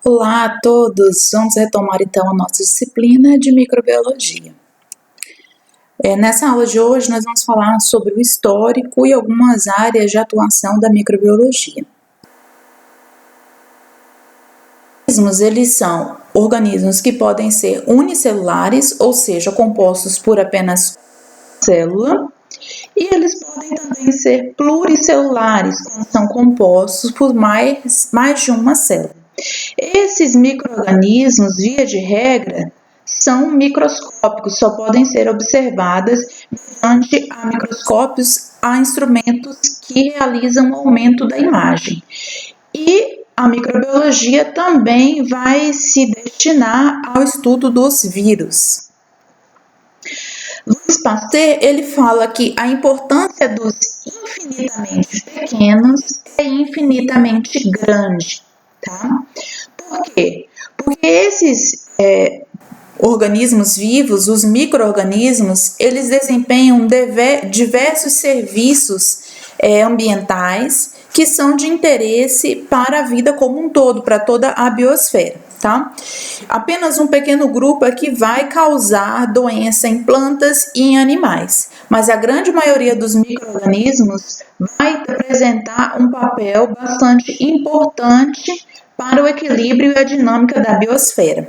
Olá a todos! Vamos retomar então a nossa disciplina de microbiologia. Nessa aula de hoje nós vamos falar sobre o histórico e algumas áreas de atuação da microbiologia. Eles são organismos que podem ser unicelulares, ou seja, compostos por apenas uma célula, e eles podem também ser pluricelulares, quando são compostos por mais de uma célula. Esses micro-organismos, via de regra, são microscópicos, só podem ser observadas mediante a microscópios a instrumentos que realizam o aumento da imagem. E a microbiologia também vai se destinar ao estudo dos vírus. Louis Pasteur, ele fala que a importância dos infinitamente pequenos é infinitamente grande, tá? Por quê? Porque esses organismos vivos, os micro-organismos, eles desempenham diversos serviços ambientais que são de interesse para a vida como um todo, para toda a biosfera, tá? Apenas um pequeno grupo é que vai causar doença em plantas e em animais, mas a grande maioria dos micro-organismos vai apresentar um papel bastante importante para o equilíbrio e a dinâmica da biosfera.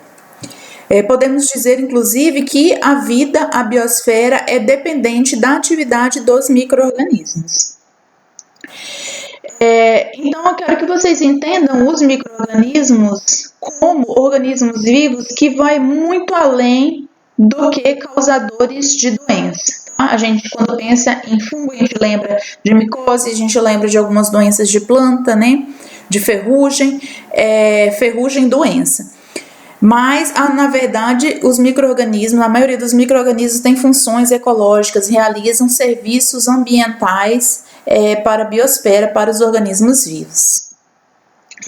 Podemos dizer, inclusive, que a vida, a biosfera, é dependente da atividade dos micro-organismos. Então, eu quero que vocês entendam os micro-organismos como organismos vivos que vai muito além do que causadores de doença. Tá? A gente, quando pensa em fungo, a gente lembra de micose, a gente lembra de algumas doenças de planta, né? De ferrugem, doença. Mas, na verdade, os micro-organismos, a maioria dos micro-organismos tem funções ecológicas, realizam serviços ambientais para a biosfera, para os organismos vivos.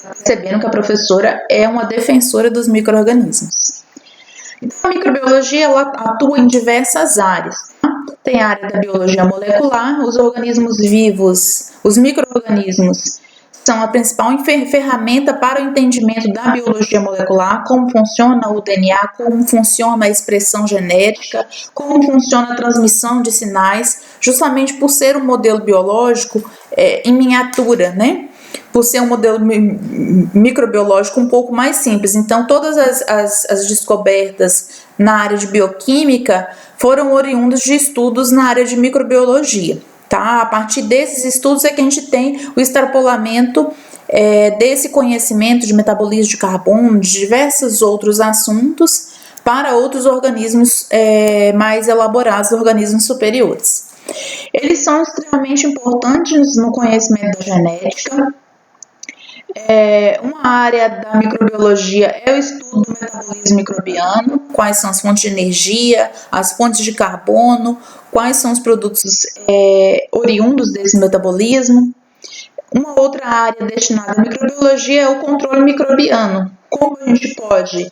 Percebendo que a professora é uma defensora dos micro-organismos. Então, a microbiologia ela atua em diversas áreas. Tá? Tem a área da biologia molecular, os organismos vivos, os micro-organismos são a principal ferramenta para o entendimento da biologia molecular, como funciona o DNA, como funciona a expressão genética, como funciona a transmissão de sinais, justamente por ser um modelo biológico em miniatura, né? Por ser um modelo microbiológico um pouco mais simples. Então, todas as descobertas na área de bioquímica foram oriundas de estudos na área de microbiologia. Tá? A partir desses estudos é que a gente tem o extrapolamento desse conhecimento de metabolismo de carbono, de diversos outros assuntos, para outros organismos mais elaborados, organismos superiores. Eles são extremamente importantes no conhecimento da genética. Uma área da microbiologia é o estudo do metabolismo microbiano, quais são as fontes de energia, as fontes de carbono, quais são os produtos oriundos desse metabolismo. Uma outra área destinada à microbiologia é o controle microbiano. Como a gente pode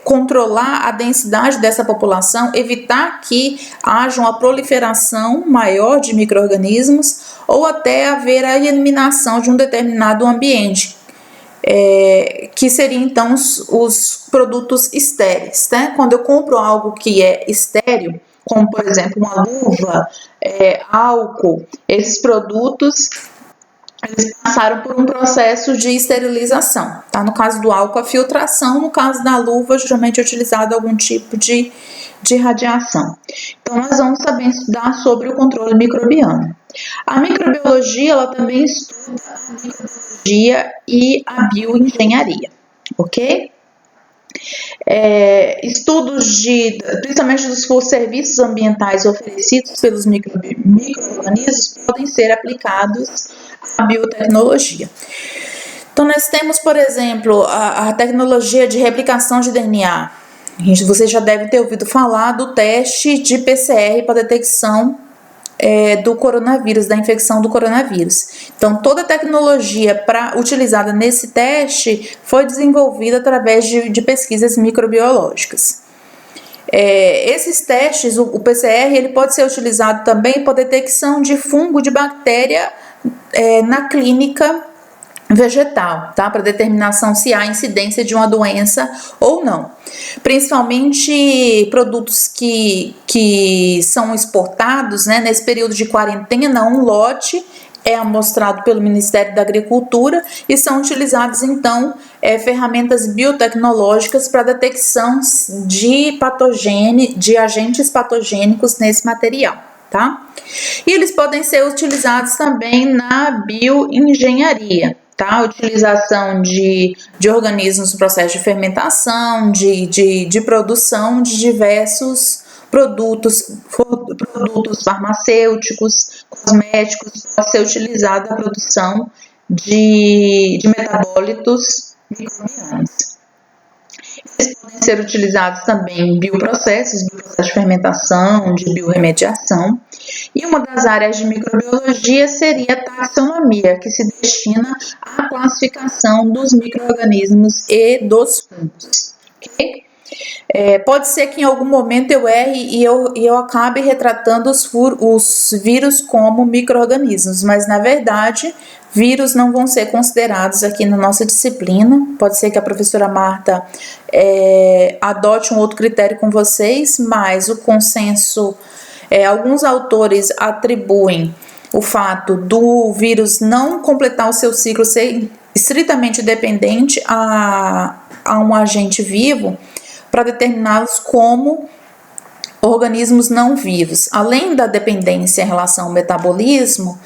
controlar a densidade dessa população, evitar que haja uma proliferação maior de micro-organismos ou até haver a eliminação de um determinado ambiente, que seriam então os produtos estéreis. Né? Quando eu compro algo que é estéril, como por exemplo uma luva, álcool, esses produtos eles passaram por um processo de esterilização, tá? No caso do álcool, a filtração, no caso da luva, geralmente é utilizado algum tipo de radiação. Então, nós vamos saber estudar sobre o controle microbiano. A microbiologia, ela também estuda a microbiologia e a bioengenharia, ok? Estudos principalmente dos serviços ambientais oferecidos pelos micro-organismos podem ser aplicados à biotecnologia. Então, nós temos, por exemplo, a tecnologia de replicação de DNA. Você já deve ter ouvido falar do teste de PCR para detecção do coronavírus, da infecção do coronavírus. Então, toda a tecnologia utilizada nesse teste foi desenvolvida através de pesquisas microbiológicas. Esses testes, o PCR, ele pode ser utilizado também para detecção de fungo, de bactéria na clínica vegetal, tá? Para determinação se há incidência de uma doença ou não. Principalmente produtos que são exportados, né? Nesse período de quarentena, um lote é amostrado pelo Ministério da Agricultura e são utilizadas, então, ferramentas biotecnológicas para detecção de agentes patogênicos nesse material, tá? E eles podem ser utilizados também na bioengenharia, tá? A utilização de organismos no processo de fermentação, de produção de diversos produtos farmacêuticos, cosméticos, pode ser utilizado a produção de metabólitos microbianos. Eles podem ser utilizados também em bioprocessos de fermentação, de biorremediação. E uma das áreas de microbiologia seria a taxonomia, que se destina à classificação dos micro-organismos e dos fungos. Okay? Pode ser que em algum momento eu erre e eu acabe retratando os vírus como micro-organismos, mas na verdade vírus não vão ser considerados aqui na nossa disciplina. Pode ser que a professora Marta adote um outro critério com vocês, mas o consenso, alguns autores atribuem o fato do vírus não completar o seu ciclo, ser estritamente dependente a um agente vivo, para determiná-los como organismos não vivos. Além da dependência em relação ao metabolismo,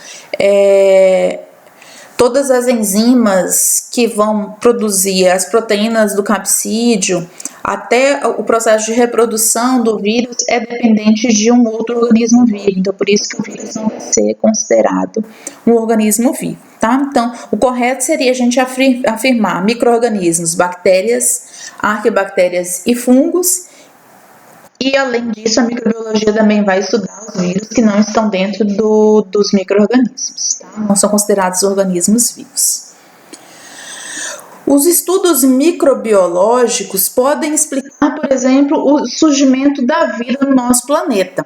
todas as enzimas que vão produzir as proteínas do capsídeo, até o processo de reprodução do vírus é dependente de um outro organismo vivo. Então, por isso que o vírus não vai ser considerado um organismo vivo, tá? Então, o correto seria a gente afirmar micro-organismos, bactérias, arqueobactérias e fungos. E, além disso, a microbiologia também vai estudar os vírus que não estão dentro dos micro-organismos, tá? Não são considerados organismos vivos. Os estudos microbiológicos podem explicar, por exemplo, o surgimento da vida no nosso planeta.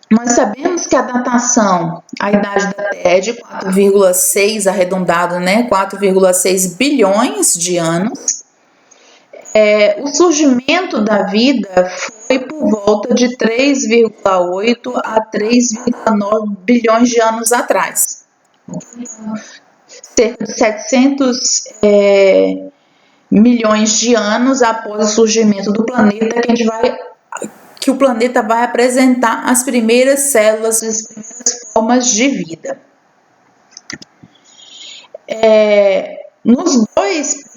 Nós sabemos que a datação, a idade da Terra é de 4,6, arredondado, né? 4,6 bilhões de anos. O surgimento da vida foi por volta de 3,8 a 3,9 bilhões de anos atrás. Cerca de 700 milhões de anos após o surgimento do planeta, que o planeta vai apresentar as primeiras células, as primeiras formas de vida. Nos 2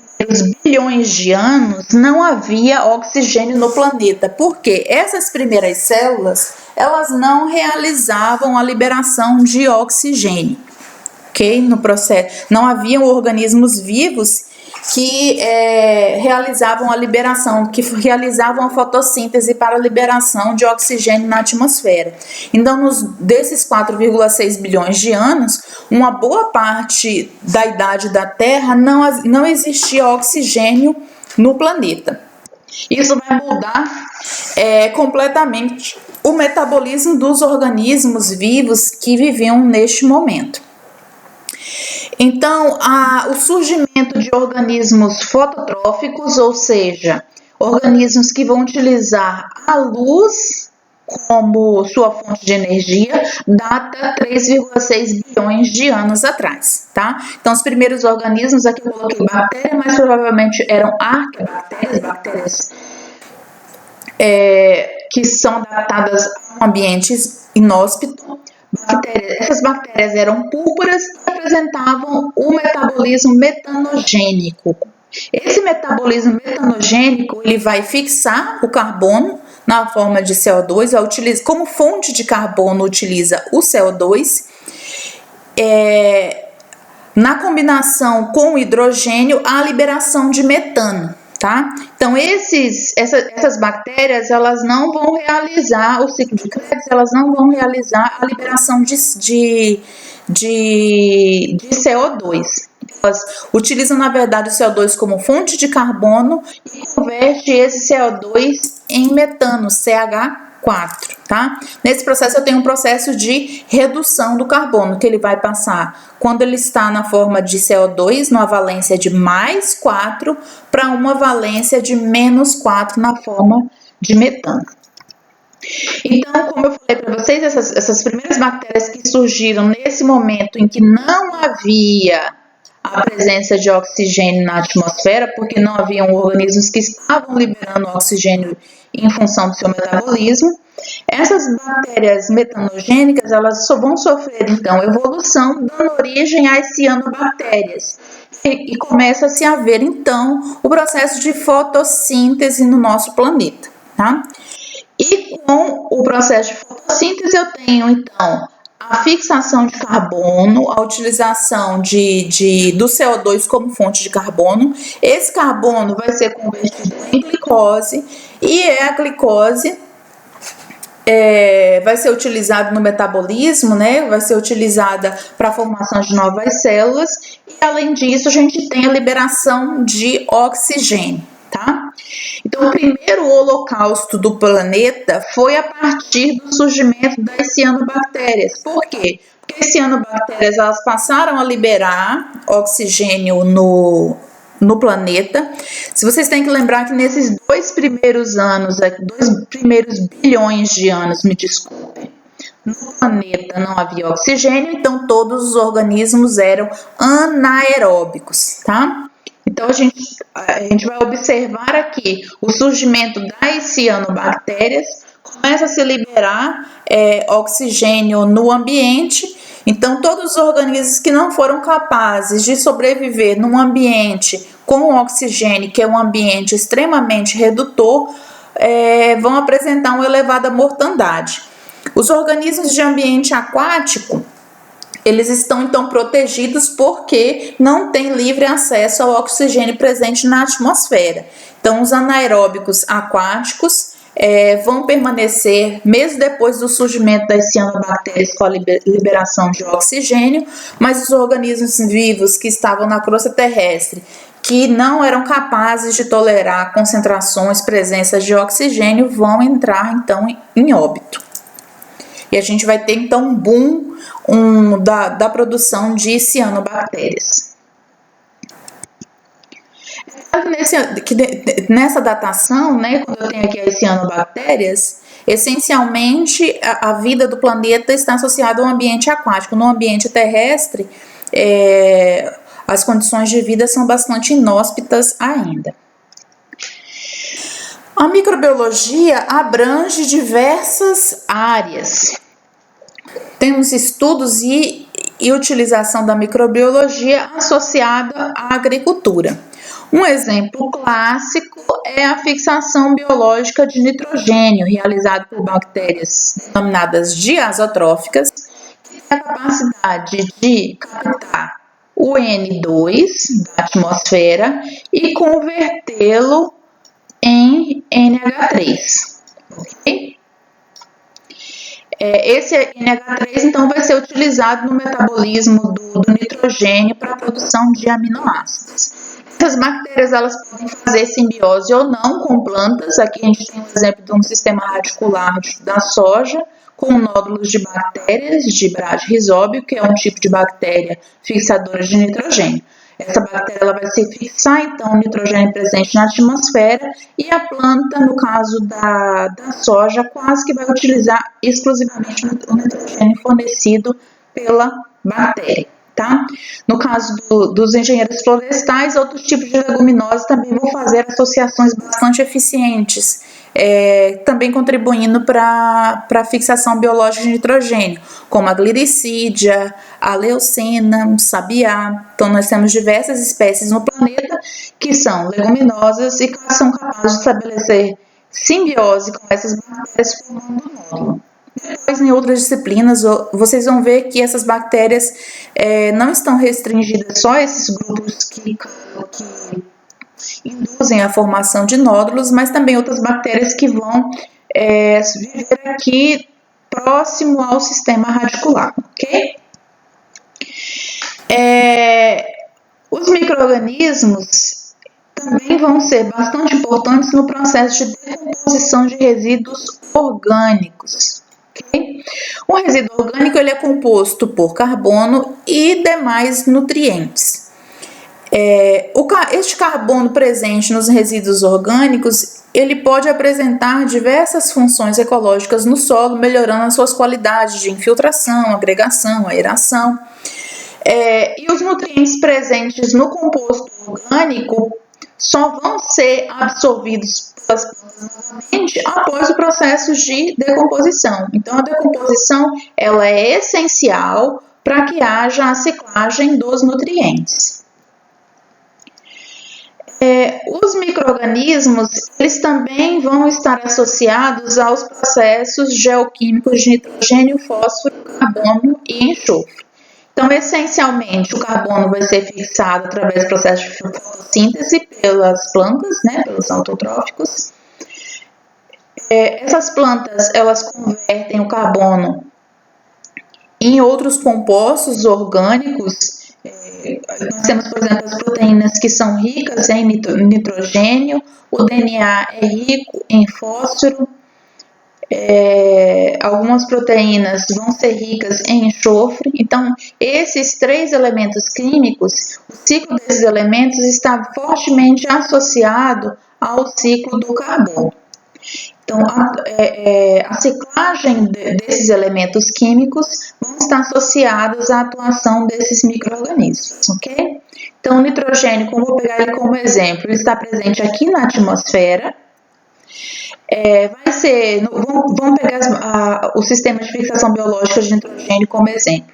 bilhões de anos não havia oxigênio no planeta, porque essas primeiras células elas não realizavam a liberação de oxigênio. No processo, não haviam organismos vivos que realizavam a liberação, que realizavam a fotossíntese para a liberação de oxigênio na atmosfera. Então, desses 4,6 bilhões de anos, uma boa parte da idade da Terra não existia oxigênio no planeta. Isso vai mudar completamente o metabolismo dos organismos vivos que viviam neste momento. Então, o surgimento de organismos fototróficos, ou seja, organismos que vão utilizar a luz como sua fonte de energia, data 3,6 bilhões de anos atrás, tá? Então, os primeiros organismos, aqui eu coloquei bactérias, mas provavelmente eram arqueobactérias, bactérias que são adaptadas a um ambiente inóspito. Essas bactérias eram púrpuras e apresentavam o metabolismo metanogênico. Esse metabolismo metanogênico ele vai fixar o carbono na forma de CO2, como fonte de carbono utiliza o CO2, na combinação com o hidrogênio, a liberação de metano. Tá? Então, essas bactérias, elas não vão realizar o ciclo de Krebs, elas não vão realizar a liberação de CO2. Elas utilizam, na verdade, o CO2 como fonte de carbono e converte esse CO2 em metano, CH4. tá? Nesse processo eu tenho um processo de redução do carbono, que ele vai passar quando ele está na forma de CO2, numa valência de mais 4, para uma valência de menos 4 na forma de metano. Então, como eu falei para vocês, essas primeiras bactérias que surgiram nesse momento em que não havia a presença de oxigênio na atmosfera, porque não haviam organismos que estavam liberando oxigênio em função do seu metabolismo, essas bactérias metanogênicas, elas só vão sofrer, então, evolução, dando origem às cianobactérias. E começa-se a ver, então, o processo de fotossíntese no nosso planeta, tá? E com o processo de fotossíntese eu tenho, então, a fixação de carbono, a utilização do CO2 como fonte de carbono. Esse carbono vai ser convertido em glicose e a glicose vai ser utilizada no metabolismo, né? Vai ser utilizada para a formação de novas células e, além disso, a gente tem a liberação de oxigênio, tá? Então, o primeiro holocausto do planeta foi a partir do surgimento das cianobactérias. Por quê? Porque as cianobactérias elas passaram a liberar oxigênio no planeta. Se vocês têm que lembrar que nesses 2 primeiros anos, 2 primeiros bilhões de anos, me desculpem, no planeta não havia oxigênio, então todos os organismos eram anaeróbicos, tá? Então, a gente vai observar aqui o surgimento das cianobactérias, começa a se liberar oxigênio no ambiente. Então, todos os organismos que não foram capazes de sobreviver num ambiente com oxigênio, que é um ambiente extremamente redutor, vão apresentar uma elevada mortandade. Os organismos de ambiente aquático, eles estão, então, protegidos porque não têm livre acesso ao oxigênio presente na atmosfera. Então, os anaeróbicos aquáticos vão permanecer, mesmo depois do surgimento das cianobactérias com a liberação de oxigênio, mas os organismos vivos que estavam na crosta terrestre, que não eram capazes de tolerar concentrações, presenças de oxigênio, vão entrar, então, em óbito. E a gente vai ter, então, um boom da produção de cianobactérias. Nessa datação, né, quando eu tenho aqui as cianobactérias, essencialmente a vida do planeta está associada ao ambiente aquático. No ambiente terrestre, as condições de vida são bastante inóspitas ainda. A microbiologia abrange diversas áreas. Temos estudos e utilização da microbiologia associada à agricultura. Um exemplo clássico é a fixação biológica de nitrogênio, realizado por bactérias denominadas diazotróficas, que têm a capacidade de captar o N2 da atmosfera e convertê-lo em NH3, ok? Esse NH3, então, vai ser utilizado no metabolismo do nitrogênio para a produção de aminoácidos. Essas bactérias, elas podem fazer simbiose ou não com plantas. Aqui a gente tem um exemplo de um sistema radicular da soja, com nódulos de bactérias de Bradyrhizobio, que é um tipo de bactéria fixadora de nitrogênio. Essa bactéria ela vai se fixar, então, o nitrogênio presente na atmosfera e a planta, no caso da soja, quase que vai utilizar exclusivamente o nitrogênio fornecido pela bactéria, tá? No caso dos engenheiros florestais, outros tipos de leguminosas também vão fazer associações bastante eficientes, também contribuindo para a fixação biológica de nitrogênio, como a glicídia, a leucina, o sabiá. Então, nós temos diversas espécies no planeta que são leguminosas e que são capazes de estabelecer simbiose com essas bactérias formando um nódulo. Depois, em outras disciplinas, vocês vão ver que essas bactérias não estão restringidas só a esses grupos que induzem a formação de nódulos, mas também outras bactérias que vão viver aqui próximo ao sistema radicular, ok? Os micro-organismos também vão ser bastante importantes no processo de decomposição decomposição de resíduos orgânicos. Okay? O resíduo orgânico ele é composto por carbono e demais nutrientes. Este carbono presente nos resíduos orgânicos ele pode apresentar diversas funções ecológicas no solo, melhorando as suas qualidades de infiltração, agregação, aeração. E os nutrientes presentes no composto orgânico só vão ser absorvidos pelas plantas novamente após o processo de decomposição. Então, a decomposição ela é essencial para que haja a ciclagem dos nutrientes. Os micro-organismos eles também vão estar associados aos processos geoquímicos de nitrogênio, fósforo, carbono e enxofre. Então, essencialmente, o carbono vai ser fixado através do processo de fotossíntese pelas plantas, né, pelos autotróficos. Essas plantas, elas convertem o carbono em outros compostos orgânicos. Nós temos, por exemplo, as proteínas que são ricas em nitrogênio, o DNA é rico em fósforo, algumas proteínas vão ser ricas em enxofre. Então, esses três elementos químicos, o ciclo desses elementos está fortemente associado ao ciclo do carbono. Então, a ciclagem desses elementos químicos vão estar associados à atuação desses micro-organismos, ok? Então, o nitrogênio, vou pegar ele como exemplo, ele está presente aqui na atmosfera. Vamos pegar o sistema de fixação biológica de nitrogênio como exemplo.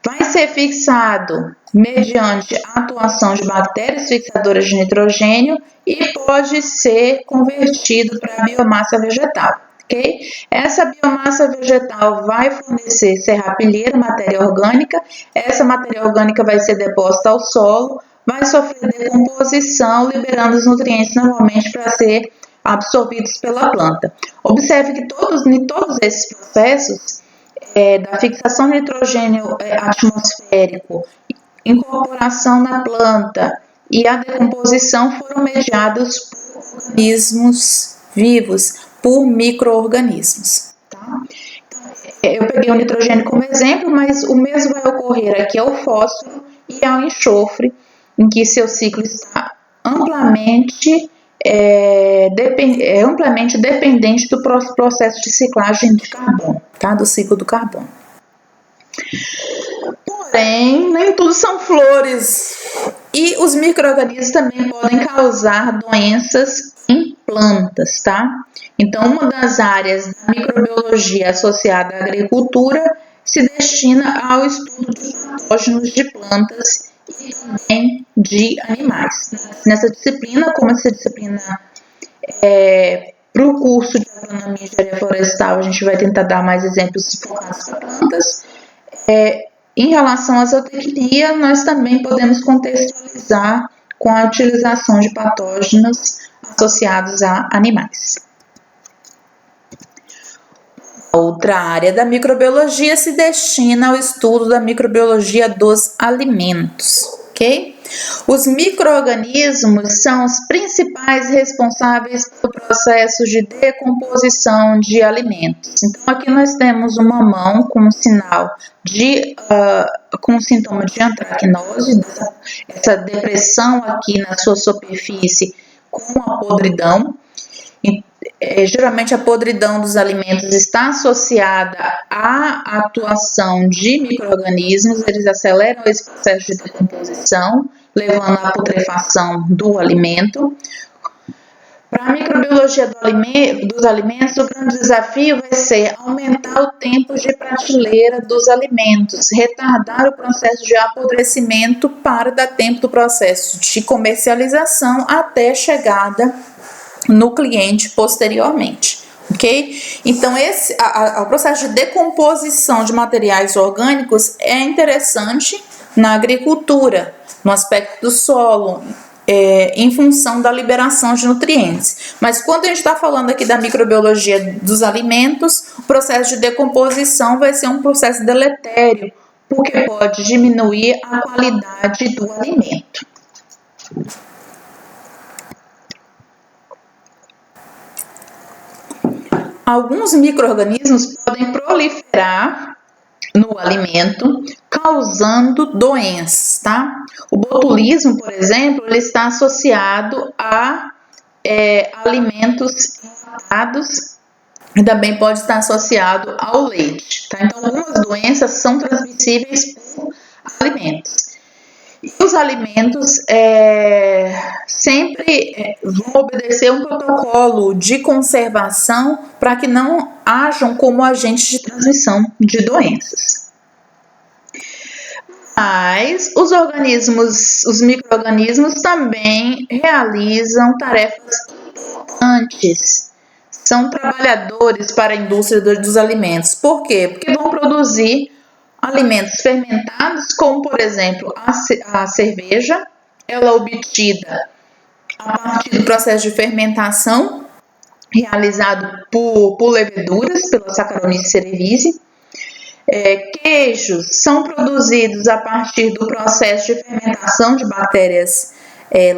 Vai ser fixado mediante a atuação de bactérias fixadoras de nitrogênio e pode ser convertido para biomassa vegetal. Okay? Essa biomassa vegetal vai fornecer serrapilheira, matéria orgânica. Essa matéria orgânica vai ser deposta ao solo, vai sofrer decomposição, liberando os nutrientes normalmente para ser absorvidos pela planta. Observe que em todos esses processos, da fixação de nitrogênio atmosférico, incorporação na planta e a decomposição foram mediados por organismos vivos, por micro-organismos. Tá? Eu peguei o nitrogênio como exemplo, mas o mesmo vai ocorrer aqui ao fósforo e ao enxofre, em que seu ciclo está amplamente dependente do processo de ciclagem de carbono, tá? Do ciclo do carbono. Porém, nem tudo são flores e os micro-organismos também podem causar doenças em plantas, tá? Então, uma das áreas da microbiologia associada à agricultura se destina ao estudo de patógenos de plantas e também de animais. Nessa disciplina, como essa disciplina para o curso de agronomia e engenharia florestal, a gente vai tentar dar mais exemplos focados para plantas. Em relação à zootecnia, nós também podemos contextualizar com a utilização de patógenos associados a animais. Outra área da microbiologia se destina ao estudo da microbiologia dos alimentos, ok? Os micro-organismos são os principais responsáveis pelo processo de decomposição de alimentos. Então, aqui nós temos uma mão com com sintoma de antracnose, essa depressão aqui na sua superfície com a podridão. Geralmente a podridão dos alimentos está associada à atuação de micro-organismos, eles aceleram esse processo de decomposição, levando à putrefação do alimento. Para a microbiologia dos alimentos, o grande desafio vai ser aumentar o tempo de prateleira dos alimentos, retardar o processo de apodrecimento para dar tempo do processo de comercialização até chegada no cliente posteriormente, ok? Então, o processo de decomposição de materiais orgânicos é interessante na agricultura, no aspecto do solo, em função da liberação de nutrientes. Mas quando a gente está falando aqui da microbiologia dos alimentos, o processo de decomposição vai ser um processo deletério, porque pode diminuir a qualidade do alimento. Alguns micro-organismos podem proliferar no alimento, causando doenças, tá? O botulismo, por exemplo, ele está associado a alimentos enlatados e também pode estar associado ao leite, tá? Então, algumas doenças são transmissíveis por alimentos. E os alimentos sempre vão obedecer um protocolo de conservação para que não hajam como agentes de transmissão de doenças. Mas os micro-organismos também realizam tarefas importantes. São trabalhadores para a indústria dos alimentos. Por quê? Porque vão produzir alimentos fermentados, como por exemplo a cerveja. Ela é obtida a partir do processo de fermentação realizado por leveduras, pela Saccharomyces cerevisiae. Queijos são produzidos a partir do processo de fermentação de bactérias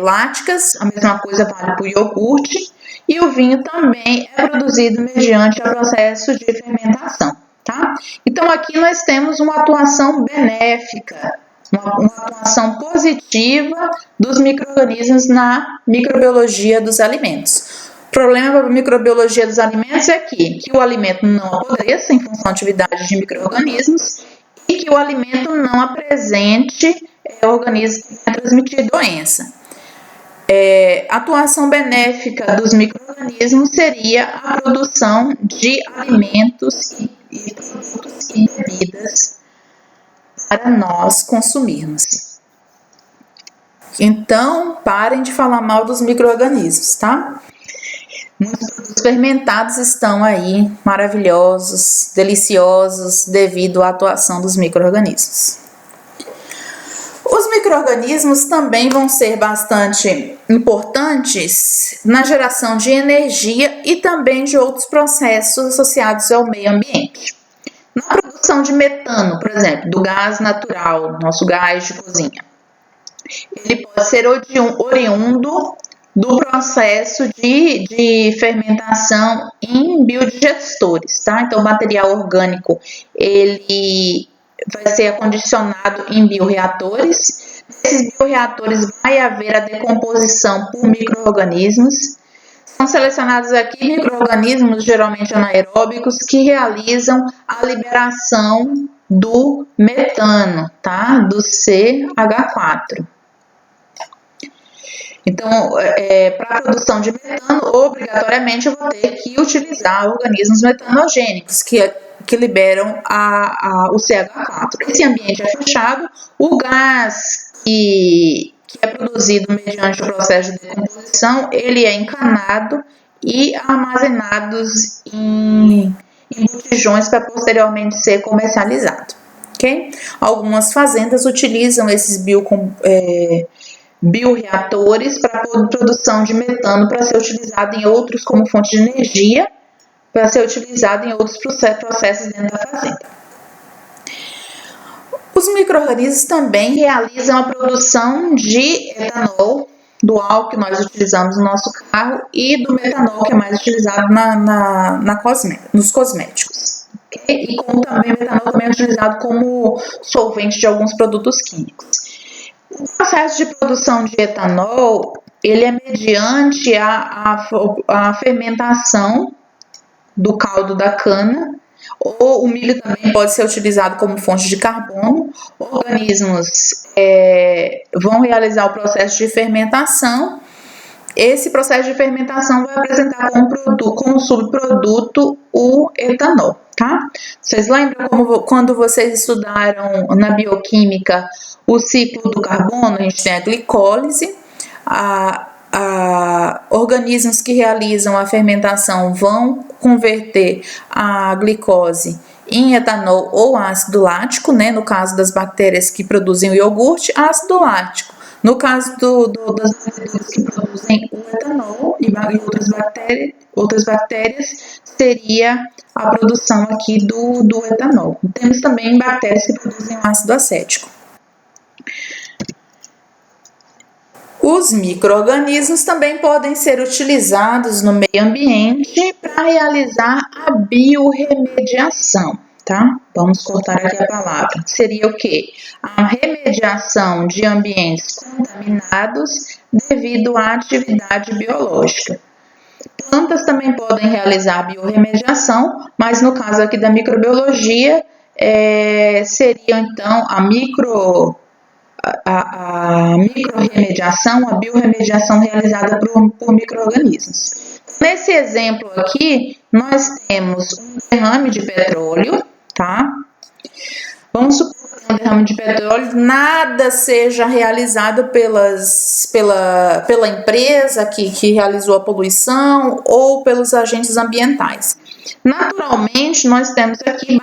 láticas, a mesma coisa vale para o iogurte, e o vinho também é produzido mediante o processo de fermentação, tá? Então aqui nós temos uma atuação benéfica, uma atuação positiva dos micro-organismos na microbiologia dos alimentos. O problema para a microbiologia dos alimentos é que o alimento não apodreça em função da atividade de micro-organismos e que o alimento não apresente organismos que vão transmitir doença. A atuação benéfica dos micro-organismos seria a produção de alimentos e produtos e bebidas para nós consumirmos. Então, parem de falar mal dos micro-organismos, tá? Muitos produtos fermentados estão aí maravilhosos, deliciosos, devido à atuação dos micro-organismos. Os micro-organismos também vão ser bastante importantes na geração de energia e também de outros processos associados ao meio ambiente. Na produção de metano, por exemplo, do gás natural, nosso gás de cozinha, ele pode ser oriundo do processo de fermentação em biodigestores, tá? Então, o material orgânico, ele vai ser acondicionado em bioreatores. Nesses bioreatores vai haver a decomposição por micro-organismos. São selecionados aqui micro-organismos, geralmente anaeróbicos, que realizam a liberação do metano, tá? Do CH4. Então, para a produção de metano, obrigatoriamente eu vou ter que utilizar organismos metanogênicos, que liberam o CH4. Esse ambiente é fechado, o gás que é produzido mediante o processo de decomposição, ele é encanado e armazenados em botijões para posteriormente ser comercializado. Okay? Algumas fazendas utilizam esses bioreatores para a produção de metano para ser utilizado em outros como fonte de energia, para ser utilizado em outros processos dentro da fazenda. Os micro-organismos também realizam a produção de etanol, do álcool que nós utilizamos no nosso carro e do metanol que é mais utilizado nos cosméticos. Okay? E como também o metanol também é utilizado como solvente de alguns produtos químicos. O processo de produção de etanol, ele é mediante a fermentação do caldo da cana, ou o milho também pode ser utilizado como fonte de carbono. Organismos vão realizar o processo de fermentação. Esse processo de fermentação vai apresentar como subproduto o etanol, tá? Vocês lembram quando vocês estudaram na bioquímica o ciclo do carbono? A gente tem a glicólise, organismos que realizam a fermentação vão converter a glicose em etanol ou ácido lático, né? No caso das bactérias que produzem o iogurte, ácido lático. No caso das bactérias que produzem o etanol e outras bactérias, seria a produção aqui do etanol. Temos também bactérias que produzem ácido acético. Os micro-organismos também podem ser utilizados no meio ambiente para realizar a biorremediação, tá? Vamos cortar aqui a palavra. Seria o quê? A remediação de ambientes contaminados devido à atividade biológica. Plantas também podem realizar biorremediação, mas no caso aqui da microbiologia, seria então a microrremediação, a biorremediação realizada por micro-organismos. Nesse exemplo aqui, nós temos um derrame de petróleo, tá? Vamos supor que um derrame de petróleo nada seja realizado pela empresa que realizou a poluição ou pelos agentes ambientais. Naturalmente, nós temos aqui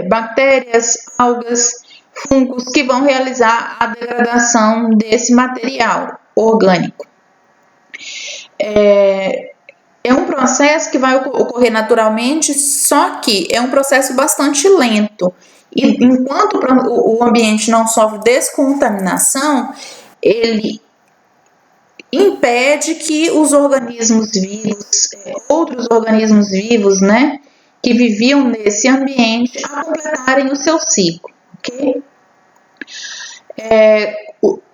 bactérias, algas, fungos que vão realizar a degradação desse material orgânico. É um processo que vai ocorrer naturalmente, só que é um processo bastante lento. E enquanto o ambiente não sofre descontaminação, ele impede que os organismos vivos, outros organismos vivos, né, que viviam nesse ambiente, a completarem o seu ciclo, ok?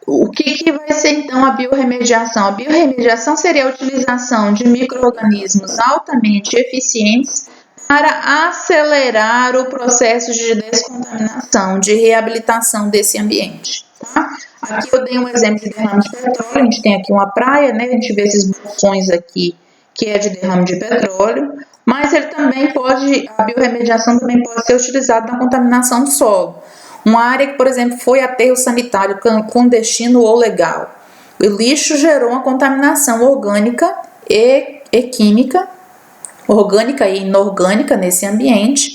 O que vai ser então a biorremediação? A biorremediação seria a utilização de micro-organismos altamente eficientes para acelerar o processo de descontaminação, de reabilitação desse ambiente. Tá? Aqui eu dei um exemplo de derrame de petróleo, a gente tem aqui uma praia, né? A gente vê esses bolsões aqui que é de derrame de petróleo, mas a biorremediação também pode ser utilizada na contaminação do solo. Uma área que, por exemplo, foi aterro sanitário clandestino ou legal. O lixo gerou uma contaminação orgânica e química, orgânica e inorgânica nesse ambiente.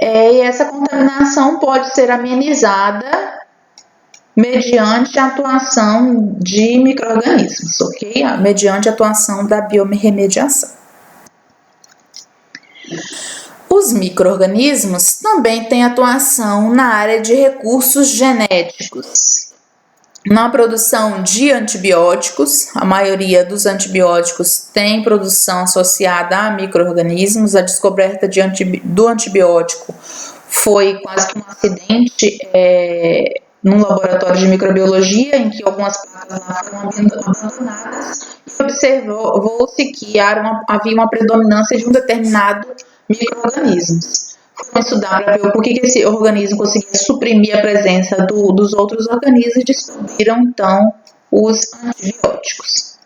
E essa contaminação pode ser amenizada mediante a atuação de micro-organismos, ok? Mediante a atuação da biorremediação. Os micro-organismos também têm atuação na área de recursos genéticos. Na produção de antibióticos, a maioria dos antibióticos tem produção associada a micro-organismos. A descoberta do antibiótico foi quase que um acidente num laboratório de microbiologia, em que algumas placas lá foram abandonadas e observou-se que havia uma predominância de um determinado micro-organismos. Foram estudar para ver por que esse organismo conseguia suprimir a presença dos outros organismos e descobriram então os antibióticos.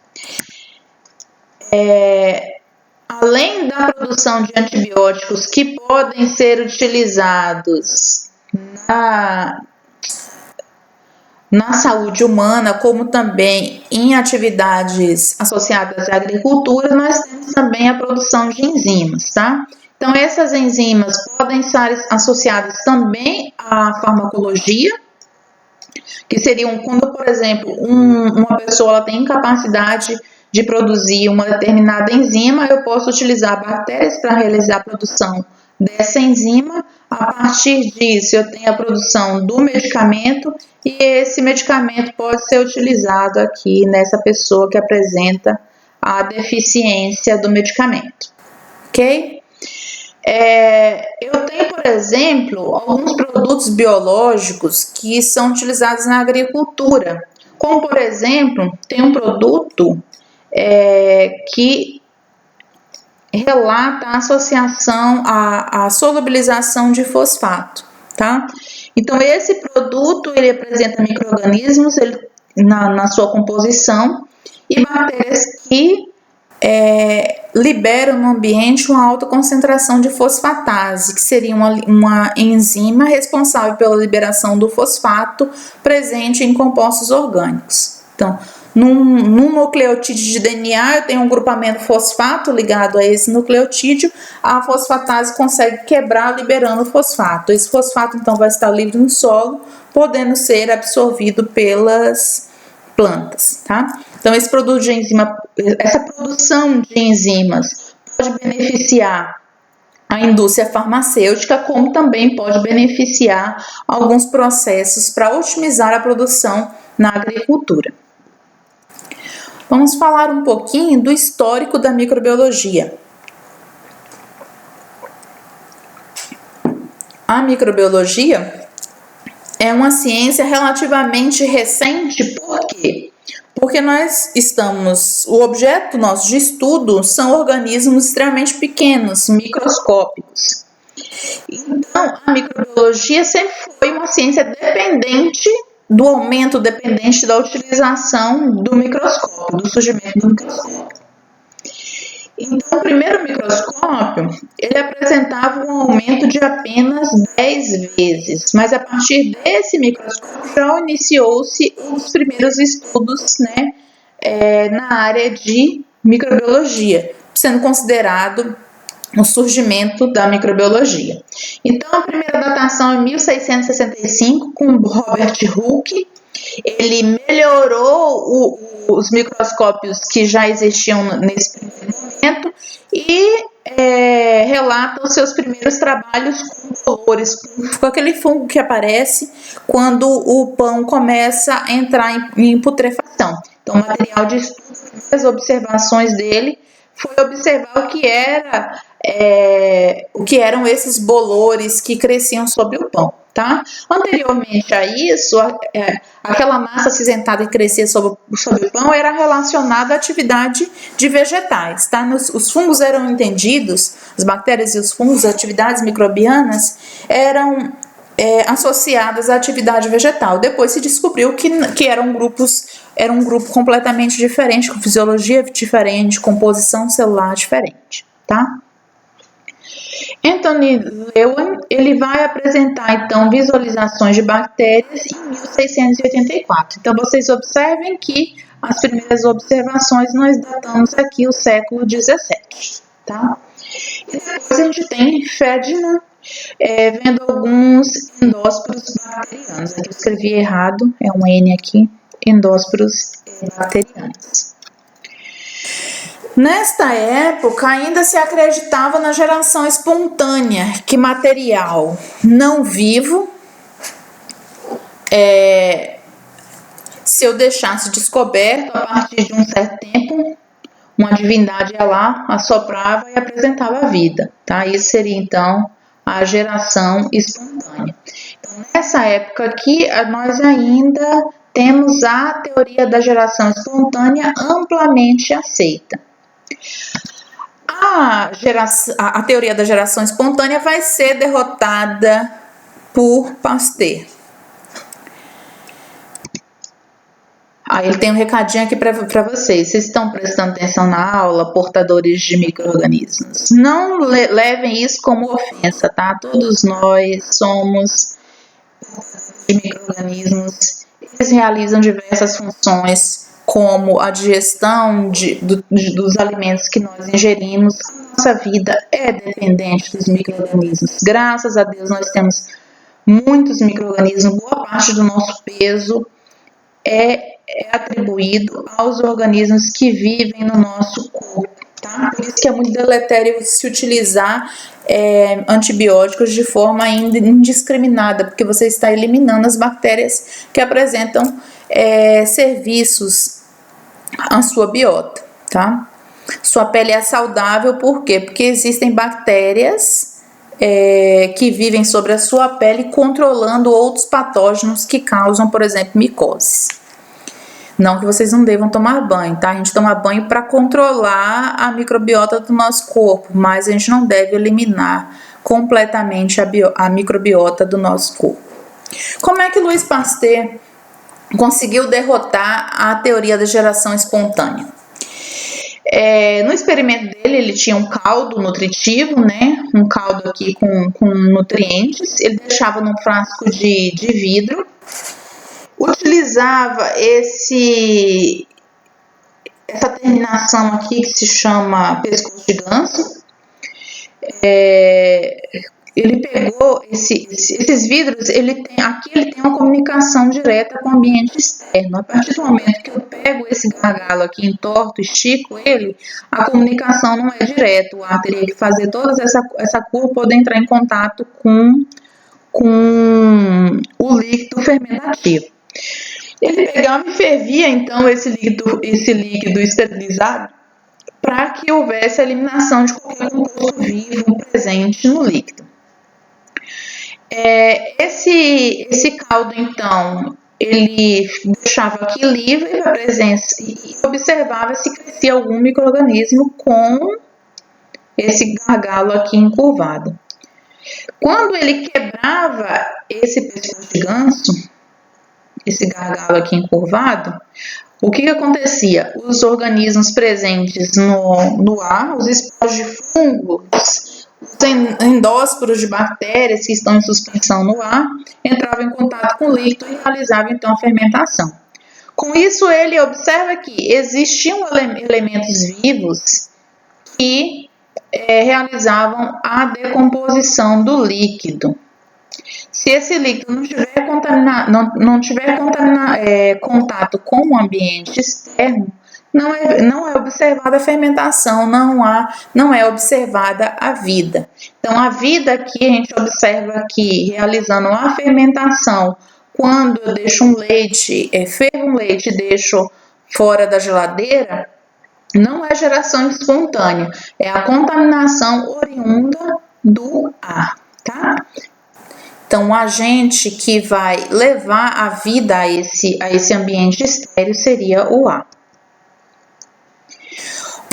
Além da produção de antibióticos que podem ser utilizados na saúde humana, como também em atividades associadas à agricultura, nós temos também a produção de enzimas, tá? Então, essas enzimas podem estar associadas também à farmacologia, que seriam quando, por exemplo, uma pessoa tem incapacidade de produzir uma determinada enzima, eu posso utilizar bactérias para realizar a produção dessa enzima. A partir disso, eu tenho a produção do medicamento e esse medicamento pode ser utilizado aqui nessa pessoa que apresenta a deficiência do medicamento, ok? Eu tenho, por exemplo, alguns produtos biológicos que são utilizados na agricultura, como, por exemplo, tem um produto que relata a associação, a solubilização de fosfato, tá? Então, esse produto, ele apresenta micro-organismos na sua composição e bactérias que liberam no ambiente uma alta concentração de fosfatase, que seria uma enzima responsável pela liberação do fosfato presente em compostos orgânicos. Então, num nucleotídeo de DNA, eu tenho um grupamento fosfato ligado a esse nucleotídeo, a fosfatase consegue quebrar liberando o fosfato. Esse fosfato, então, vai estar livre no solo, podendo ser absorvido pelas plantas, tá? Então, esse produto de enzima, essa produção de enzimas pode beneficiar a indústria farmacêutica, como também pode beneficiar alguns processos para otimizar a produção na agricultura. Vamos falar um pouquinho do histórico da microbiologia. a microbiologia é uma ciência relativamente recente, por quê? Porque o objeto nosso de estudo são organismos extremamente pequenos, microscópicos. Então, a microbiologia sempre foi uma ciência dependente do aumento, dependente da utilização do microscópio, do surgimento do microscópio. Então, o primeiro microscópio, ele apresentava um aumento de apenas 10 vezes, mas a partir desse microscópio já iniciou-se os primeiros estudos, né, na área de microbiologia, sendo considerado o surgimento da microbiologia. Então, a primeira datação é 1665, com Robert Hooke. Ele melhorou os microscópios que já existiam nesse primeiro momento e relata os seus primeiros trabalhos com colores, com aquele fungo que aparece quando o pão começa a entrar em putrefação. Então, o material de estudo, as observações dele, foi observar o que eram esses bolores que cresciam sobre o pão, tá? Anteriormente a isso, aquela massa acinzentada que crescia sobre o pão era relacionada à atividade de vegetais, tá? Os fungos eram entendidos, as bactérias e os fungos, as atividades microbianas eram associadas à atividade vegetal. Depois se descobriu que era um grupo completamente diferente, com fisiologia diferente, composição celular diferente, tá? Anthony Lewin, ele vai apresentar então visualizações de bactérias em 1684. Então vocês observem que as primeiras observações nós datamos aqui o século XVII, tá? E depois a gente tem Ferdinand vendo alguns endósporos bacterianos. Aqui eu escrevi errado, é um N aqui, endósporos bacterianos. Nesta época, ainda se acreditava na geração espontânea, que material não vivo, se eu deixasse descoberto, a partir de um certo tempo, uma divindade ia lá, assoprava e apresentava a vida, tá? Isso seria, então, a geração espontânea. Então, nessa época aqui, nós ainda temos a teoria da geração espontânea amplamente aceita. A teoria da geração espontânea vai ser derrotada por Pasteur. Aí ele tem um recadinho aqui para vocês. Vocês estão prestando atenção na aula, portadores de micro-organismos? Não levem isso como ofensa, tá? Todos nós somos de micro-organismos. Eles realizam diversas funções, como a digestão dos alimentos que nós ingerimos. Nossa vida é dependente dos micro-organismos. Graças a Deus nós temos muitos micro-organismos. Boa parte do nosso peso é atribuído aos organismos que vivem no nosso corpo, tá? Por isso que é muito deletério se utilizar antibióticos de forma indiscriminada, porque você está eliminando as bactérias que apresentam serviços à sua biota, tá? Sua pele é saudável, por quê? Porque existem bactérias que vivem sobre a sua pele controlando outros patógenos que causam, por exemplo, micose. Não que vocês não devam tomar banho, tá? A gente toma banho para controlar a microbiota do nosso corpo, mas a gente não deve eliminar completamente a microbiota do nosso corpo. Como é que Louis Pasteur conseguiu derrotar a teoria da geração espontânea? No experimento dele, ele tinha um caldo nutritivo, né? Um caldo aqui com nutrientes. Ele deixava num frasco de vidro, utilizava essa terminação aqui que se chama pescoço de ganso. Ele pegou esses vidros, aqui ele tem uma comunicação direta com o ambiente externo. A partir do momento que eu pego esse gargalo aqui, entorto, estico ele, a comunicação não é direta. O ar teria que fazer toda essa curva para poder entrar em contato com o líquido fermentativo. Ele pegava e fervia então esse líquido esterilizado para que houvesse a eliminação de qualquer composto vivo presente no líquido. Esse caldo, então, ele deixava aqui livre a presença e observava se crescia algum micro-organismo com esse gargalo aqui encurvado. Quando ele quebrava esse pescoço de ganso, esse gargalo aqui encurvado, o que acontecia? Os organismos presentes no ar, os esporos de fungos, os endósporos de bactérias que estão em suspensão no ar, entravam em contato com o líquido e realizavam então a fermentação. Com isso, ele observa que existiam elementos vivos que realizavam a decomposição do líquido. Se esse líquido não tiver contato com o ambiente externo, não é observada a fermentação, não é observada a vida. Então, a vida aqui, a gente observa aqui, realizando a fermentação, quando eu deixo um leite, fervo um leite e deixo fora da geladeira, não é geração espontânea, é a contaminação oriunda do ar, tá? Então, o agente que vai levar a vida a esse ambiente estéril seria o ar.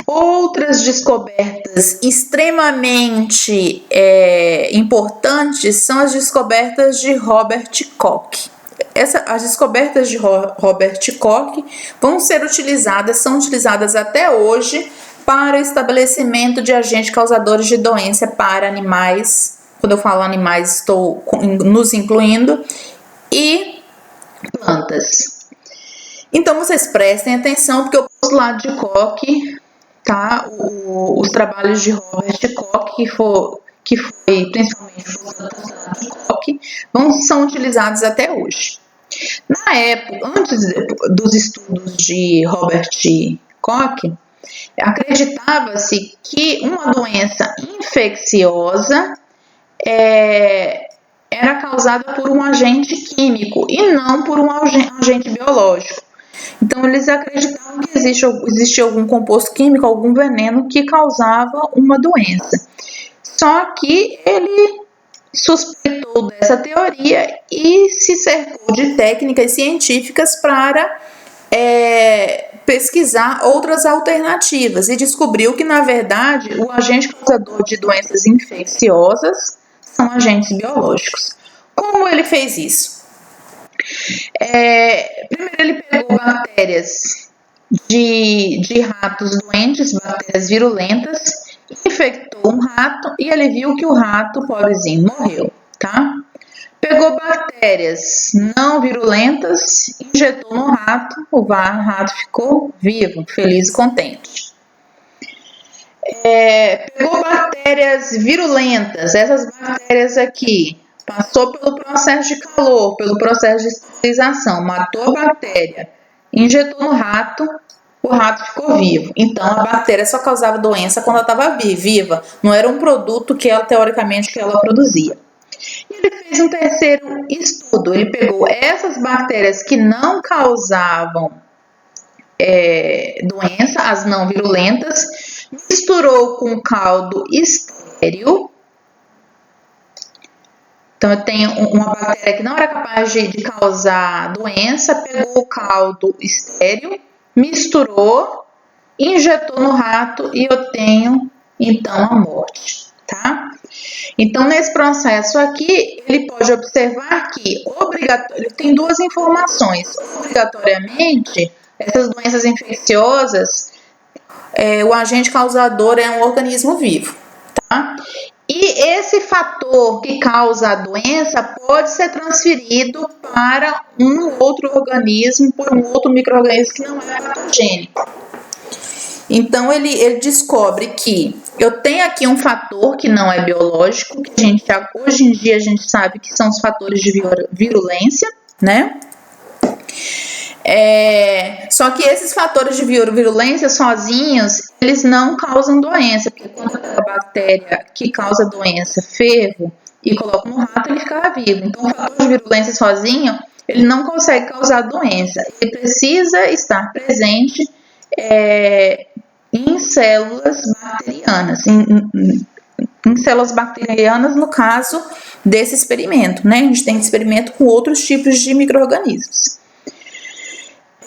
Outras descobertas extremamente importantes são as descobertas de Robert Koch. As descobertas de Robert Koch são utilizadas até hoje para o estabelecimento de agentes causadores de doença para animais. Quando eu falo animais, estou nos incluindo, e plantas. Então, vocês prestem atenção, porque eu pus do lado de Koch, tá? Os trabalhos de Robert Koch, que foi principalmente de Koch, são utilizados até hoje. Na época, antes dos estudos de Robert Koch, acreditava-se que uma doença infecciosa era causada por um agente químico e não por um agente biológico. Então, eles acreditavam que existia algum composto químico, algum veneno que causava uma doença. Só que ele suspeitou dessa teoria e se cercou de técnicas científicas para pesquisar outras alternativas e descobriu que, na verdade, o agente causador de doenças infecciosas são agentes biológicos. Como ele fez isso? Primeiro ele pegou bactérias de ratos doentes, bactérias virulentas, infectou um rato e ele viu que o rato, pobrezinho, morreu, tá? Pegou bactérias não virulentas, injetou no rato, o rato ficou vivo, feliz e contente. Pegou bactérias virulentas, essas bactérias aqui, passou pelo processo de calor, pelo processo de esterilização, matou a bactéria, injetou no rato, o rato ficou vivo. Então, a bactéria só causava doença quando ela estava viva, não era um produto que ela, teoricamente, que ela produzia. E ele fez um terceiro estudo, ele pegou essas bactérias que não causavam doença, as não virulentas, misturou com caldo estéril. Então, eu tenho uma bactéria que não era capaz de causar doença, pegou o caldo estéril, misturou, injetou no rato e eu tenho, então, a morte, tá? Então, nesse processo aqui, ele pode observar que ele tem duas informações. Obrigatoriamente, essas doenças infecciosas, o agente causador é um organismo vivo, tá? E esse fator que causa a doença pode ser transferido para um outro organismo, por um outro micro-organismo que não é patogênico. Então, ele descobre que eu tenho aqui um fator que não é biológico, que hoje em dia a gente sabe que são os fatores de virulência, né? Só que esses fatores de virulência sozinhos, eles não causam doença, porque quando a bactéria que causa doença fervo e coloca no rato, ele fica vivo. Então, o fator de virulência sozinho, ele não consegue causar doença. Ele precisa estar presente em células bacterianas, em células bacterianas, no caso desse experimento, né? A gente tem experimento com outros tipos de micro-organismos.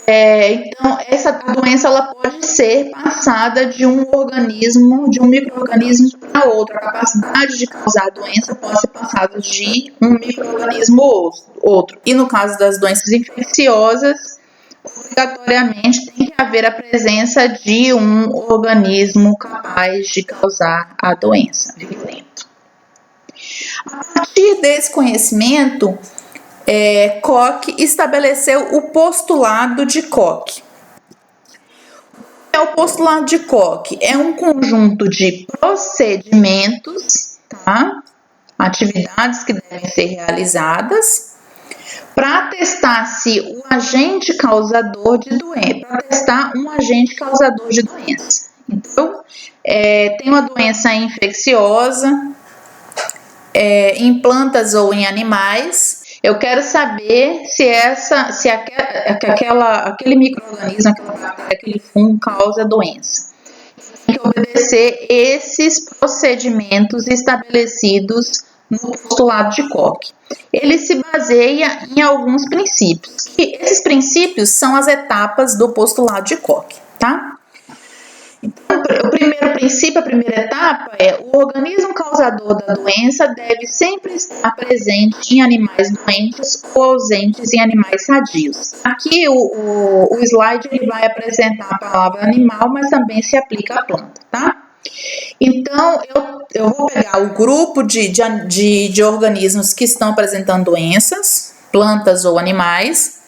Então, essa doença ela pode ser passada de um organismo, de um micro-organismo para outro. A capacidade de causar a doença pode ser passada de um micro-organismo ou outro. E no caso das doenças infecciosas, obrigatoriamente tem que haver a presença de um organismo capaz de causar a doença virulenta. A partir desse conhecimento, Koch estabeleceu o postulado de Koch. O postulado de Koch é um conjunto de procedimentos, tá? Atividades que devem ser realizadas para testar se o agente causador de doença, para testar um agente causador de doença. Então, tem uma doença infecciosa em plantas ou em animais. Eu quero saber se aquele micro-organismo, aquela bactéria, aquele fungo causa doença. Tem que obedecer esses procedimentos estabelecidos no postulado de Koch. Ele se baseia em alguns princípios. E esses princípios são as etapas do postulado de Koch, tá? Então, o primeiro princípio, a primeira etapa é: o organismo causador da doença deve sempre estar presente em animais doentes ou ausentes em animais sadios. Aqui o slide ele vai apresentar a palavra animal, mas também se aplica à planta, tá? Então, eu vou pegar o grupo de organismos que estão apresentando doenças, plantas ou animais,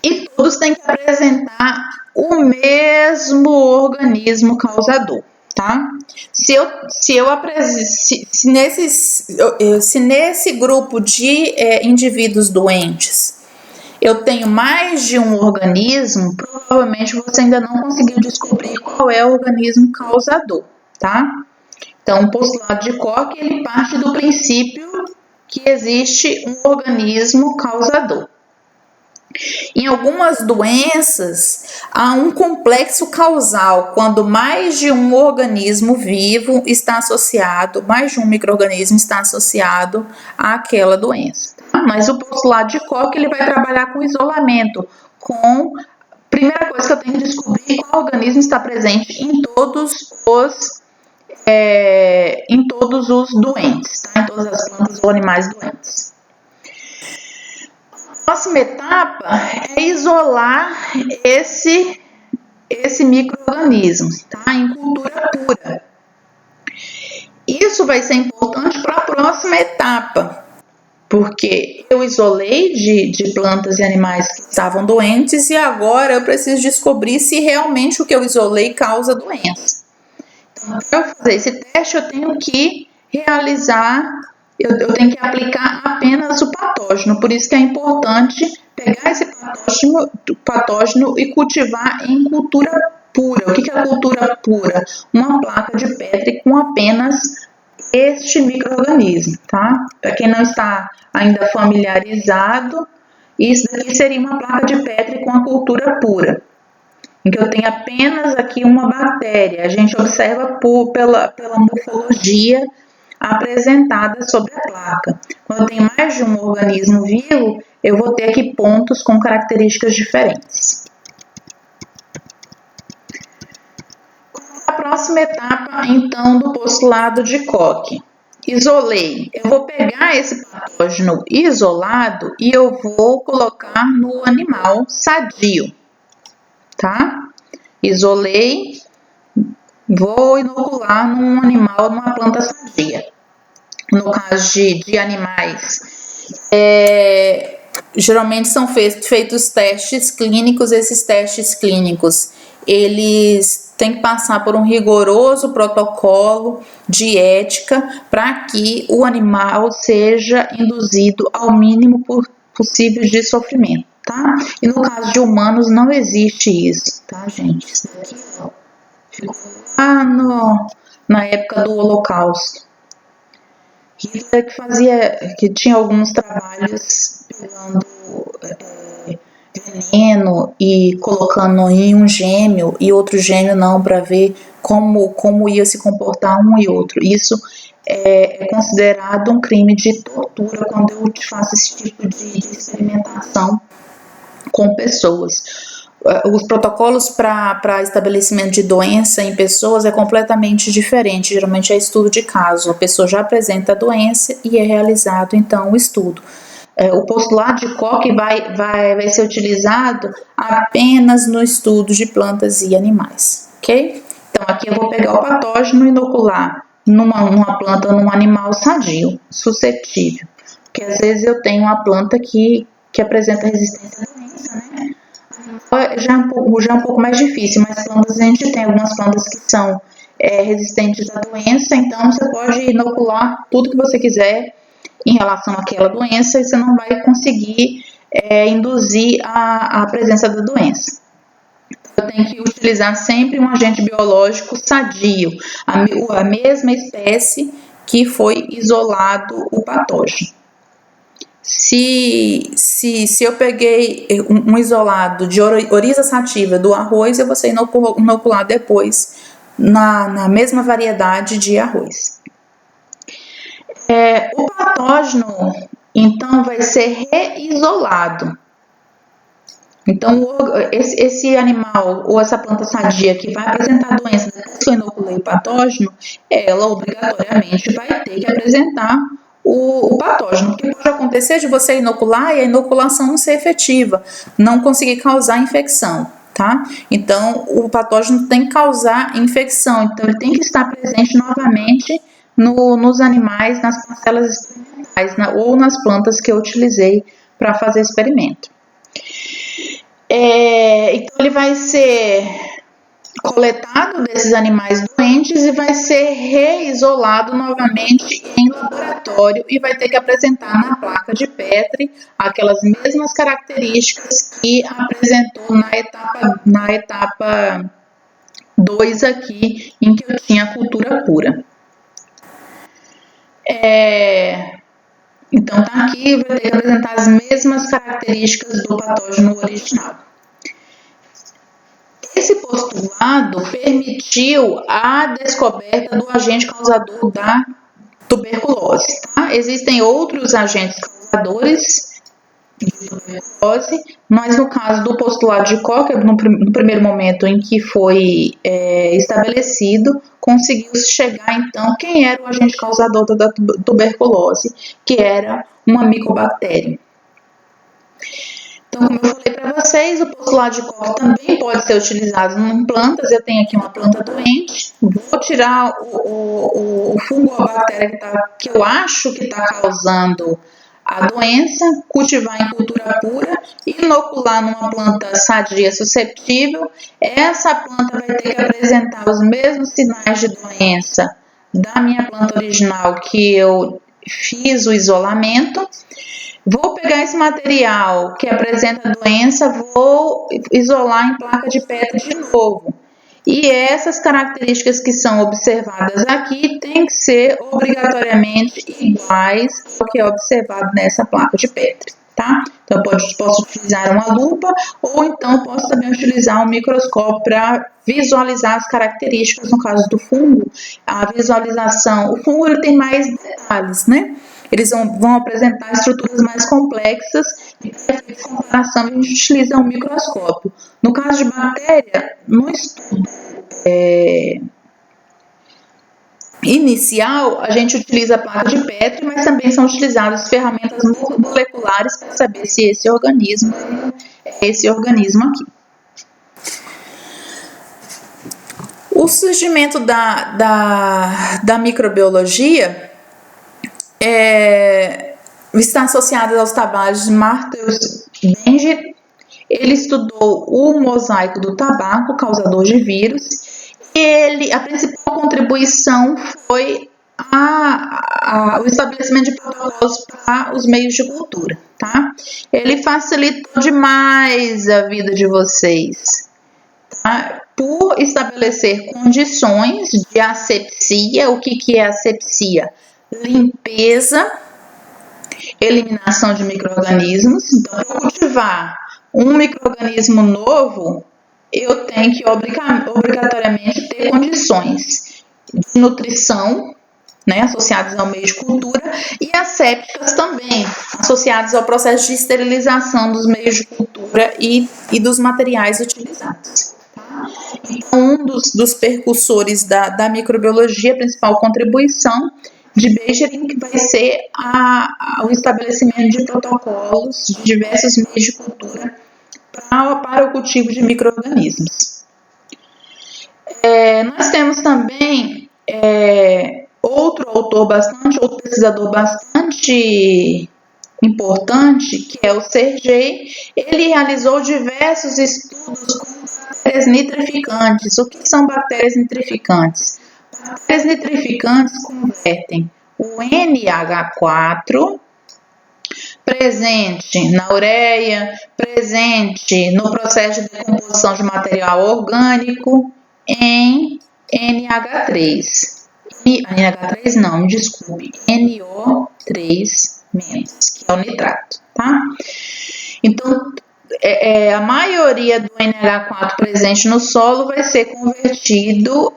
e todos têm que apresentar o mesmo organismo causador, tá? Se nesse grupo de indivíduos doentes eu tenho mais de um organismo, provavelmente você ainda não conseguiu descobrir qual é o organismo causador, tá? Então, o postulado de Koch ele parte do princípio que existe um organismo causador. Em algumas doenças, há um complexo causal, quando mais de um organismo vivo está associado, mais de um micro-organismo está associado àquela doença. Mas o postulado de Koch ele vai trabalhar com isolamento, com a primeira coisa que eu tenho que descobrir qual organismo está presente em todos os doentes, tá? Em todas as plantas ou animais doentes. A próxima etapa é isolar esse micro-organismo, tá? Em cultura pura. Isso vai ser importante para a próxima etapa, porque eu isolei de plantas e animais que estavam doentes e agora eu preciso descobrir se realmente o que eu isolei causa doença. Então, para eu fazer esse teste, eu tenho que eu tenho que aplicar apenas o patógeno, por isso que é importante pegar esse patógeno e cultivar em cultura pura. O que é cultura pura? Uma placa de Petri com apenas este micro-organismo, tá? Para quem não está ainda familiarizado, isso daqui seria uma placa de Petri com a cultura pura, em que eu tenho apenas aqui uma bactéria. A gente observa pela morfologia apresentada sobre a placa. Quando eu tenho mais de um organismo vivo, eu vou ter aqui pontos com características diferentes. A próxima etapa, então, do postulado de Koch. Isolei. Eu vou pegar esse patógeno isolado e eu vou colocar no animal sadio, tá? Isolei, vou inocular num animal, numa planta sadia. No caso de animais, geralmente são feitos testes clínicos. Esses testes clínicos, eles têm que passar por um rigoroso protocolo de ética para que o animal seja induzido ao mínimo possível de sofrimento, tá? E no caso de humanos não existe isso, tá, gente? Isso daqui ficou lá na época do Holocausto. Hitler que tinha alguns trabalhos pegando veneno e colocando em um gêmeo e outro gêmeo não, para ver como ia se comportar um e outro. Isso é considerado um crime de tortura quando eu faço esse tipo de experimentação com pessoas. Os protocolos para estabelecimento de doença em pessoas é completamente diferente. Geralmente é estudo de caso. A pessoa já apresenta a doença e é realizado então o estudo. O postulado de Koch vai ser utilizado apenas no estudo de plantas e animais, ok? Então aqui eu vou pegar o patógeno e inocular numa planta ou num animal sadio, suscetível. Porque às vezes eu tenho uma planta que apresenta resistência à doença, né? Já é um pouco mais difícil, mas plantas a gente tem algumas plantas que são resistentes à doença, então você pode inocular tudo que você quiser em relação àquela doença e você não vai conseguir induzir a presença da doença. Eu tenho que utilizar sempre um agente biológico sadio, a mesma espécie que foi isolado o patógeno. Se eu peguei um isolado de Oryza sativa do arroz, eu vou ser inocular depois na mesma variedade de arroz. O patógeno, então, vai ser reisolado. Então, esse animal ou essa planta sadia que vai apresentar doença depois que eu inoculei o patógeno, ela obrigatoriamente vai ter que apresentar o patógeno, porque pode acontecer de você inocular e a inoculação não ser efetiva, não conseguir causar infecção, tá? Então, o patógeno tem que causar infecção, então ele tem que estar presente novamente nos animais, nas parcelas experimentais, ou nas plantas que eu utilizei para fazer experimento. Então, ele vai ser coletado desses animais doentes e vai ser reisolado novamente em laboratório e vai ter que apresentar na placa de Petri aquelas mesmas características que apresentou na etapa 2 aqui, em que eu tinha a cultura pura. Então, tá aqui, vai ter que apresentar as mesmas características do patógeno original. Esse postulado permitiu a descoberta do agente causador da tuberculose. Tá? Existem outros agentes causadores de tuberculose, mas no caso do postulado de Koch, no primeiro momento em que foi estabelecido, conseguiu-se chegar então quem era o agente causador da tuberculose, que era uma micobactéria. Então, como eu falei para vocês, o postulado de Koch também pode ser utilizado em plantas. Eu tenho aqui uma planta doente, vou tirar o fungo ou a bactéria que eu acho que está causando a doença, cultivar em cultura pura, inocular numa planta sadia suscetível. Essa planta vai ter que apresentar os mesmos sinais de doença da minha planta original que eu fiz o isolamento. Vou pegar esse material que apresenta a doença, vou isolar em placa de Petri de novo. E essas características que são observadas aqui têm que ser obrigatoriamente iguais ao que é observado nessa placa de Petri, tá? Então, posso utilizar uma lupa ou então posso também utilizar um microscópio para visualizar as características. No caso do fungo, a visualização, o fungo ele tem mais detalhes, né? Eles vão apresentar estruturas mais complexas e para efeito de comparação a gente utiliza um microscópio. No caso de bactéria, no estudo inicial, a gente utiliza a placa de Petri, mas também são utilizadas ferramentas moleculares para saber se esse organismo é esse organismo aqui. O surgimento da microbiologia está associado aos trabalhos de Martels Benger. Ele estudou o mosaico do tabaco, causador de vírus. A principal contribuição foi o estabelecimento de protocolos para os meios de cultura, tá? Ele facilitou demais a vida de vocês, tá? Por estabelecer condições de asepsia. O que é asepsia? Limpeza, eliminação de micro-organismos. Então, para cultivar um micro-organismo novo, eu tenho que obrigatoriamente ter condições de nutrição, né, associadas ao meio de cultura, e assépticas também, associadas ao processo de esterilização dos meios de cultura e dos materiais utilizados. Então, um dos percussores da microbiologia, a principal contribuição de Beijerinck vai ser o estabelecimento de protocolos de diversos meios de cultura para o cultivo de micro-organismos. Nós temos também outro pesquisador bastante importante, que é o Sergei. Ele realizou diversos estudos com bactérias nitrificantes. O que são bactérias nitrificantes? Bactérias nitrificantes convertem o NH4 presente na ureia, presente no processo de decomposição de material orgânico em NH3. NH3 não, desculpe, NO3-, que é o nitrato, tá? Então, a maioria do NH4 presente no solo vai ser convertido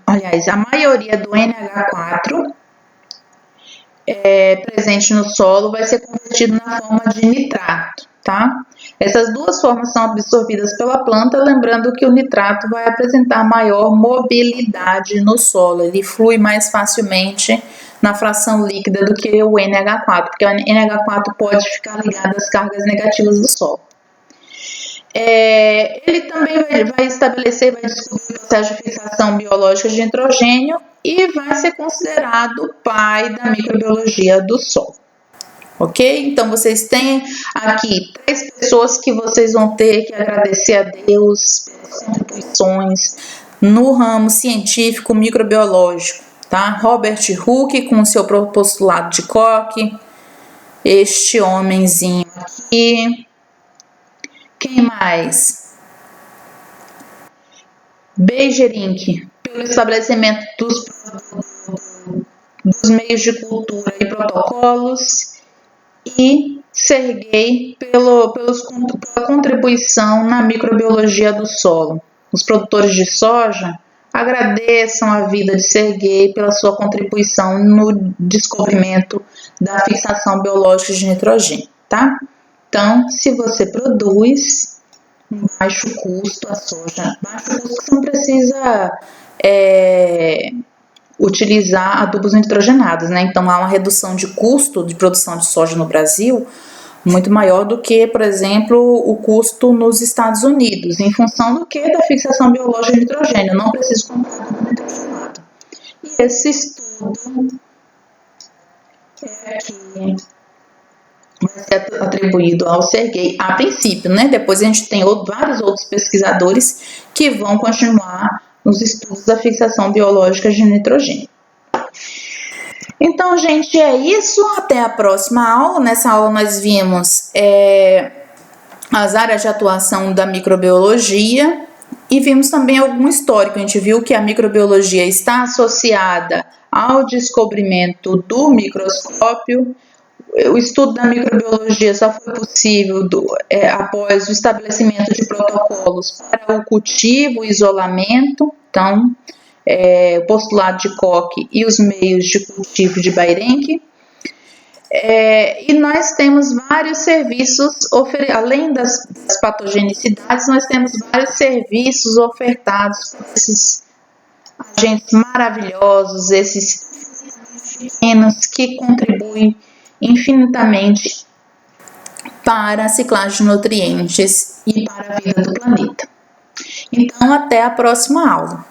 a maioria do NH4 presente no solo vai ser convertido na forma de nitrato, tá? Essas duas formas são absorvidas pela planta, lembrando que o nitrato vai apresentar maior mobilidade no solo, ele flui mais facilmente na fração líquida do que o NH4, porque o NH4 pode ficar ligado às cargas negativas do solo. Ele também vai descobrir o processo de fixação biológica de nitrogênio e vai ser considerado o pai da microbiologia do solo. Ok? Então, vocês têm aqui 3 pessoas que vocês vão ter que agradecer a Deus pelas contribuições no ramo científico microbiológico, tá? Robert Hooke com o seu postulado de Koch, este homenzinho aqui. Quem mais? Beijerinck, pelo estabelecimento dos meios de cultura e protocolos, e Sergei pela contribuição na microbiologia do solo. Os produtores de soja agradeçam a vida de Sergei pela sua contribuição no descobrimento da fixação biológica de nitrogênio, tá? Então, se você produz baixo custo a soja, baixo custo que você não precisa utilizar adubos nitrogenados, né? Então, há uma redução de custo de produção de soja no Brasil muito maior do que, por exemplo, o custo nos Estados Unidos, em função do que? Da fixação biológica de nitrogênio. Eu não preciso comprar adubo nitrogenado. E esse estudo aqui vai ser atribuído ao Sergei a princípio, né? Depois a gente tem vários outros pesquisadores que vão continuar nos estudos da fixação biológica de nitrogênio. Então, gente, é isso. Até a próxima aula. Nessa aula nós vimos as áreas de atuação da microbiologia e vimos também algum histórico. A gente viu que a microbiologia está associada ao descobrimento do microscópio. O estudo da microbiologia só foi possível após o estabelecimento de protocolos para o cultivo e isolamento. Então, o postulado de Koch e os meios de cultivo de Beijerinck. E nós temos vários serviços, além das patogenicidades, nós temos vários serviços ofertados por esses agentes maravilhosos, esses pequenos que contribuem infinitamente para a ciclagem de nutrientes e para a vida do planeta. Então, até a próxima aula.